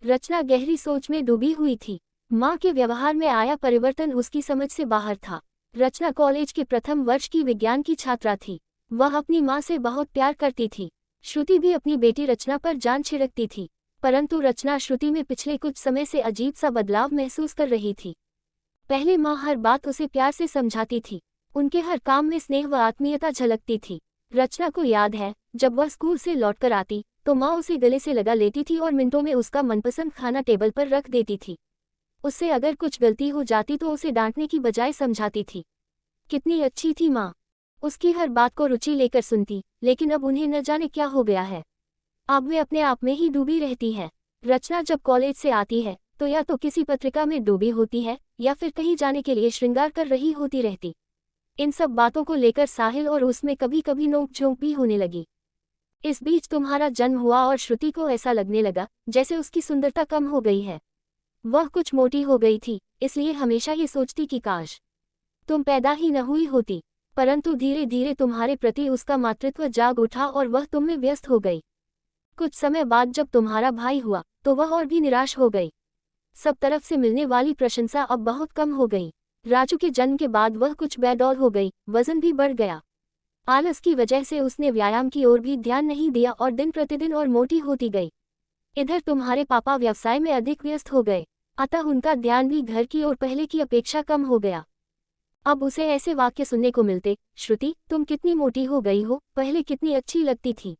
रचना गहरी सोच में डूबी हुई थी। माँ के व्यवहार में आया परिवर्तन उसकी समझ से बाहर था। रचना कॉलेज के प्रथम वर्ष की विज्ञान की छात्रा थी। वह अपनी माँ से बहुत प्यार करती थी। श्रुति भी अपनी बेटी रचना पर जान छिड़कती थी, परंतु रचना श्रुति में पिछले कुछ समय से अजीब सा बदलाव महसूस कर रही थी। पहले माँ हर बात उसे प्यार से समझाती थी, उनके हर काम में स्नेह व आत्मीयता झलकती थी। रचना को याद है, जब वह स्कूल से लौटकर आती तो माँ उसे गले से लगा लेती थी और मिनटों में उसका मनपसंद खाना टेबल पर रख देती थी। उससे अगर कुछ गलती हो जाती तो उसे डांटने की बजाय समझाती थी। कितनी अच्छी थी माँ, उसकी हर बात को रुचि लेकर सुनती। लेकिन अब उन्हें न जाने क्या हो गया है। अब वे अपने आप में ही डूबी रहती है। रचना जब कॉलेज से आती है तो या तो किसी पत्रिका में डूबी होती है या फिर कहीं जाने के लिए श्रृंगार कर रही होती रहती। इन सब बातों को लेकर साहिल और उसमें कभी कभी नोक-झोंक भी होने लगी। इस बीच तुम्हारा जन्म हुआ और श्रुति को ऐसा लगने लगा जैसे उसकी सुंदरता कम हो गई है। वह कुछ मोटी हो गई थी, इसलिए हमेशा ये सोचती कि काश तुम पैदा ही न हुई होती। परंतु धीरे धीरे तुम्हारे प्रति उसका मातृत्व जाग उठा और वह तुम में व्यस्त हो गई। कुछ समय बाद जब तुम्हारा भाई हुआ तो वह और भी निराश हो गई। सब तरफ से मिलने वाली प्रशंसा अब बहुत कम हो गई। राजू के जन्म के बाद वह कुछ बेडौल हो गई, वजन भी बढ़ गया। आलस की वजह से उसने व्यायाम की ओर भी ध्यान नहीं दिया और दिन प्रतिदिन और मोटी होती गई। इधर तुम्हारे पापा व्यवसाय में अधिक व्यस्त हो गए, अतः उनका ध्यान भी घर की ओर पहले की अपेक्षा कम हो गया। अब उसे ऐसे वाक्य सुनने को मिलते, श्रुति तुम कितनी मोटी हो गई हो, पहले कितनी अच्छी लगती थी।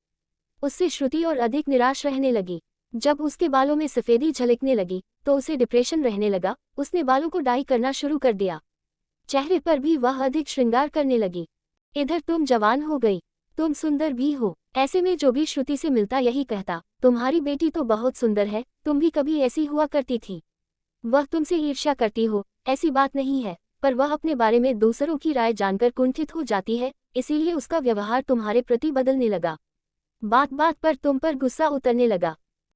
उससे श्रुति और अधिक निराश रहने लगी। जब उसके बालों में सफेदी झलकने लगी तो उसे डिप्रेशन रहने लगा। उसने बालों को डाई करना शुरू कर दिया। चेहरे पर भी वह अधिक श्रृंगार करने लगी। इधर तुम जवान हो गई, तुम सुंदर भी हो। ऐसे में जो भी श्रुति से मिलता यही कहता, तुम्हारी बेटी तो बहुत सुंदर है, तुम भी कभी ऐसी हुआ करती थी। वह तुमसे ईर्ष्या करती हो, ऐसी बात नहीं है, पर वह अपने बारे में दूसरों की राय जानकर कुंठित हो जाती है, इसीलिए उसका व्यवहार तुम्हारे प्रति बदलने लगा। बात बात पर तुम पर गुस्सा उतरने लगा।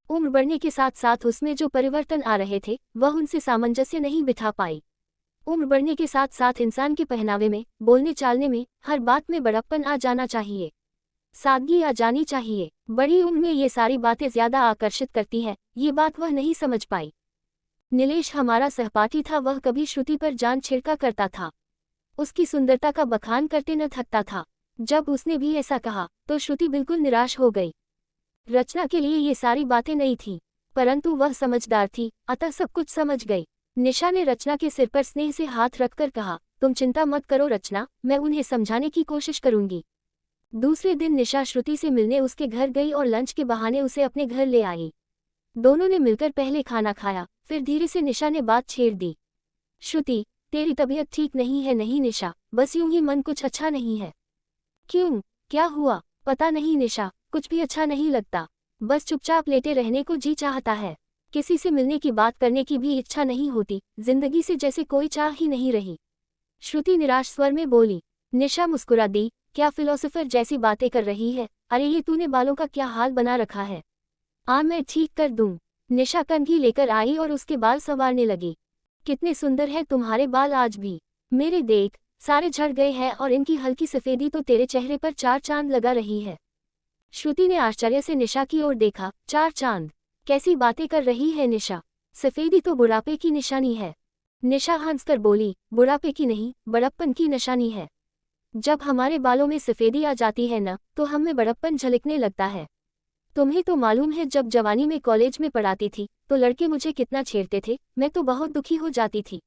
उम्र बढ़ने के साथ साथ उसमें जो परिवर्तन आ रहे थे वह उनसे सामंजस्य नहीं बिठा पाई। उम्र बढ़ने के साथ साथ इंसान के पहनावे में, बोलने चालने में, हर बात में बड़प्पन आ जाना चाहिए, सादगी आ जानी चाहिए। बड़ी उम्र में ये सारी बातें ज्यादा आकर्षित करती है, ये बात वह नहीं समझ पाई। नीलेश हमारा सहपाठी था, वह कभी श्रुति पर जान छिड़का करता था, उसकी सुंदरता का बखान करते न थकता था। जब उसने भी ऐसा कहा तो श्रुति बिल्कुल निराश हो गई। रचना के लिए ये सारी बातें नहीं थी, परंतु वह समझदार थी, अतः सब कुछ समझ गई। निशा ने रचना के सिर पर स्नेह से हाथ रखकर कहा, तुम चिंता मत करो रचना, मैं उन्हें समझाने की कोशिश करूंगी। दूसरे दिन निशा श्रुति से मिलने उसके घर गई और लंच के बहाने उसे अपने घर ले आई। दोनों ने मिलकर पहले खाना खाया, फिर धीरे से निशा ने बात छेड़ दी। श्रुति, तेरी तबीयत ठीक नहीं है? नहीं निशा, बस यूं ही मन कुछ अच्छा नहीं है। क्यों, क्या हुआ? पता नहीं निशा, कुछ भी अच्छा नहीं लगता, बस चुपचाप लेटे रहने को जी चाहता है। किसी से मिलने की बात करने की भी इच्छा नहीं होती, जिंदगी से जैसे कोई चाह ही नहीं रही। श्रुति निराश स्वर में बोली। निशा मुस्कुरा दी, क्या फिलोसोफर जैसी बातें कर रही है? अरे ये तूने बालों का क्या हाल बना रखा है, मैं ठीक कर दूं। निशा कंघी लेकर आई और उसके बाल संवारने लगी। कितने सुंदर है तुम्हारे बाल आज भी, मेरे देख, सारे झड़ गए हैं और इनकी हल्की सफेदी तो तेरे चेहरे पर चार चांद लगा रही है। श्रुति ने आश्चर्य से निशा की ओर देखा। चार चांद? कैसी बातें कर रही है निशा, सफेदी तो बुढ़ापे की निशानी है। निशा हंसकर बोली, बुढ़ापे की नहीं, बड़प्पन की निशानी है। जब हमारे बालों में सफेदी आ जाती है न, तो हमें बड़प्पन झलकने लगता है। तुम्हें तो मालूम है, जब जवानी में कॉलेज में पढ़ाती थी तो लड़के मुझे कितना छेड़ते थे, मैं तो बहुत दुखी हो जाती थी।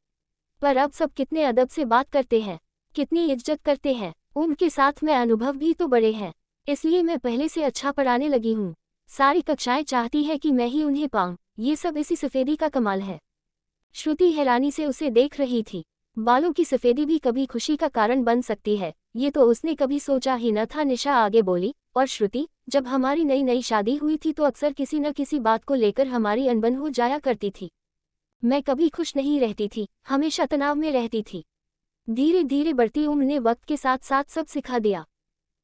पर अब सब कितने अदब से बात करते हैं, कितनी इज्जत करते हैं। उनके साथ में अनुभव भी तो बड़े हैं, इसलिए मैं पहले से अच्छा पढ़ाने लगी हूँ। सारी कक्षाएं चाहती है कि मैं ही उन्हें पाऊं, ये सब इसी सफेदी का कमाल है। श्रुति हैरानी से उसे देख रही थी। बालों की सफेदी भी कभी खुशी का कारण बन सकती है, ये तो उसने कभी सोचा ही न था। निशा आगे बोली, और श्रुति, जब हमारी नई नई शादी हुई थी तो अक्सर किसी न किसी बात को लेकर हमारी अनबन हो जाया करती थी। मैं कभी खुश नहीं रहती थी, हमेशा तनाव में रहती थी। धीरे धीरे बढ़ती उम्र ने वक्त के साथ साथ सब सिखा दिया।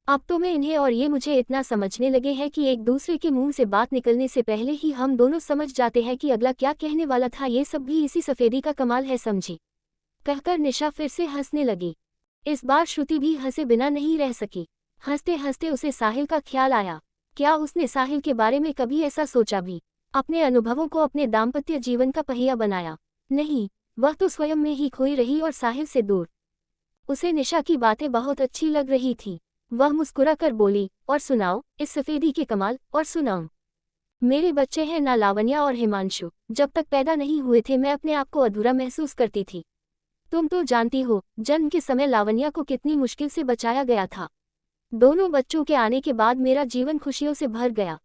अब तो मैं इन्हें और ये मुझे इतना समझने लगे हैं कि एक दूसरे के मुंह से बात निकलने से पहले ही हम दोनों समझ जाते हैं कि अगला क्या कहने वाला था। ये सब भी इसी सफेदी का कमाल है, समझी? कहकर निशा फिर से हंसने लगी। इस बार श्रुति भी हंसे बिना नहीं रह सकी। हंसते हंसते उसे साहिल का ख्याल आया। क्या उसने साहिल के बारे में कभी ऐसा सोचा भी? अपने अनुभवों को अपने दाम्पत्य जीवन का पहिया बनाया। नहीं, वह तो स्वयं में ही खोई रही और साहिल से दूर। उसे निशा की बातें बहुत अच्छी लग रही थी। वह मुस्कुरा कर बोली, और सुनाओ इस सफेदी के कमाल, और सुनाओ। मेरे बच्चे हैं ना लावण्या और हिमांशु, जब तक पैदा नहीं हुए थे मैं अपने आप को अधूरा महसूस करती थी। तुम तो जानती हो, जन्म के समय लावण्या को कितनी मुश्किल से बचाया गया था। दोनों बच्चों के आने के बाद मेरा जीवन खुशियों से भर गया।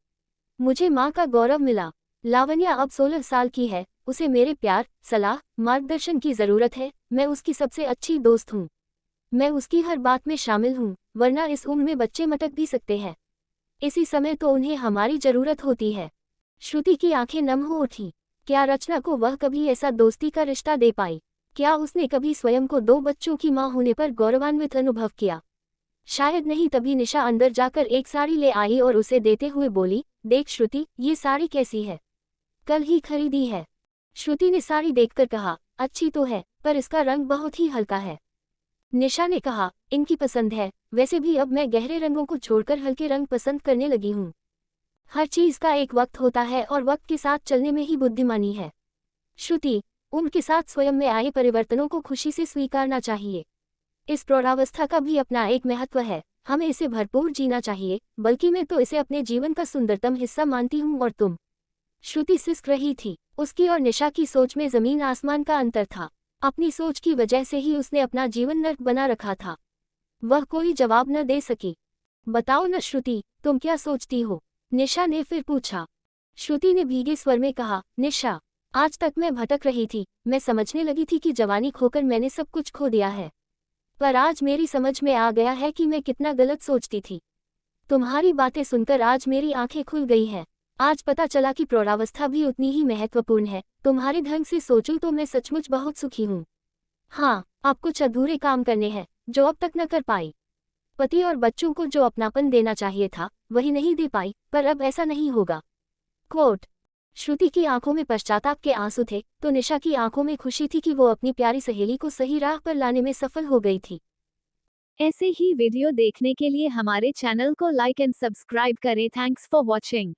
मुझे माँ का गौरव मिला। लावण्या अब 16 साल की है, उसे मेरे प्यार, सलाह, मार्गदर्शन की जरूरत है। मैं उसकी सबसे अच्छी दोस्त हूँ। मैं उसकी हर बात में शामिल हूँ, वरना इस उम्र में बच्चे मटक भी सकते हैं। इसी समय तो उन्हें हमारी जरूरत होती है। श्रुति की आंखें नम हो उठी। क्या रचना को वह कभी ऐसा दोस्ती का रिश्ता दे पाई? क्या उसने कभी स्वयं को 2 बच्चों की मां होने पर गौरवान्वित अनुभव किया? शायद नहीं। तभी निशा अंदर जाकर एक साड़ी ले आई और उसे देते हुए बोली, देख श्रुति, ये साड़ी कैसी है? कल ही खरीदी है। श्रुति ने साड़ी देखकर कहा, अच्छी तो है, पर इसका रंग बहुत ही हल्का है। निशा ने कहा, इनकी पसंद है। वैसे भी अब मैं गहरे रंगों को छोड़कर हल्के रंग पसंद करने लगी हूँ। हर चीज का एक वक्त होता है और वक्त के साथ चलने में ही बुद्धिमानी है। श्रुति, उम्र के साथ स्वयं में आए परिवर्तनों को खुशी से स्वीकारना चाहिए। इस प्रौढ़ावस्था का भी अपना एक महत्व है, हमें इसे भरपूर जीना चाहिए। बल्कि मैं तो इसे अपने जीवन का सुंदरतम हिस्सा मानती हूँ। और तुम? श्रुति सिसक रही थी। उसकी और निशा की सोच में जमीन आसमान का अंतर था। अपनी सोच की वजह से ही उसने अपना जीवन नर्क बना रखा था। वह कोई जवाब न दे सकी। बताओ न श्रुति, तुम क्या सोचती हो? निशा ने फिर पूछा। श्रुति ने भीगे स्वर में कहा, निशा, आज तक मैं भटक रही थी। मैं समझने लगी थी कि जवानी खोकर मैंने सब कुछ खो दिया है। पर आज मेरी समझ में आ गया है कि मैं कितना गलत सोचती थी। तुम्हारी बातें सुनकर आज मेरी आंखें खुल गई हैं। आज पता चला कि प्रौढ़ावस्था भी उतनी ही महत्वपूर्ण है। तुम्हारे ढंग से सोचूं तो मैं सचमुच बहुत सुखी हूँ। हाँ, अब कुछ अधूरे काम करने हैं, जो अब तक न कर पाई। पति और बच्चों को जो अपनापन देना चाहिए था, वही नहीं दे पाई, पर अब ऐसा नहीं होगा। कोट। श्रुति की आंखों में पश्चाताप के आंसू थे, तो निशा की आंखों में खुशी थी कि वो अपनी प्यारी सहेली को सही राह पर लाने में सफल हो गई थी। ऐसे ही वीडियो देखने के लिए हमारे चैनल को लाइक एंड सब्सक्राइब करें। Thanks for watching.